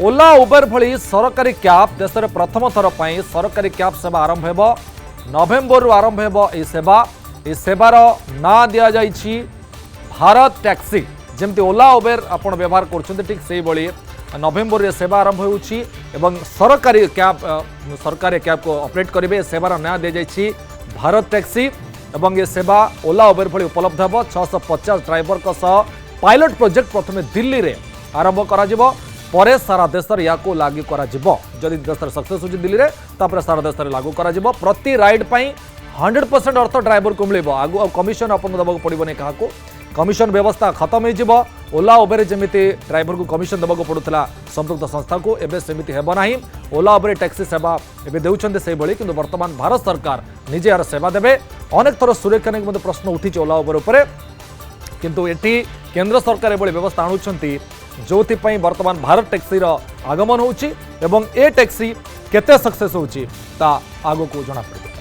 ओला उबर भली सरकारी कैब देश में प्रथम थर पर सरकारी कैब सेवा आरंभ हो नवेम्बर आरंभ हो सेवार ना दि जाइए भारत टैक्सी जमती ओला उबेर आपण व्यवहार कर ठीक से भाई नवेम्बर सेवा आरंभ हो सरकारी कैब को ऑपरेट करेंगे सेवार ना दि जाइए भारत टैक्सी एवं ये सेवा ओला उबेर भली उपलब्ध हो 650 ड्राइवर पायलट प्रोजेक्ट प्रथम दिल्ली में आरंभ करा परे सारा देश या लागू जदि देश सक्सेस हो दिल्ली में तापर सारा देश लागू करा प्रति राइड पर 100% अर्थ ड्राइवर को मिल आगु कमिशन आपको देवाक पड़ोनी क्या कमिशन व्यवस्था खत्म हो ओला उबेर जमीती ड्राइवर को कमिशन देवाक पड़ूला संपृक्त संस्था को एवं सेमती हेब ना ओला उबेर टैक्सी सेवा एवं देउछन्ते से भली किंतु वर्तमान भारत सरकार निजे यार सेवा देवे अनेक थर सुरक्षा नहीं प्रश्न उठी ओला उबेर उपर किंतु एटी केंद्र सरकार एभली व्यवस्था आणुछन्ती जो वर्तमान भारत टैक्सी आगमन होउछि एवं ए टैक्सी केते सक्सेस होउछि ता आगो को जना पड़े।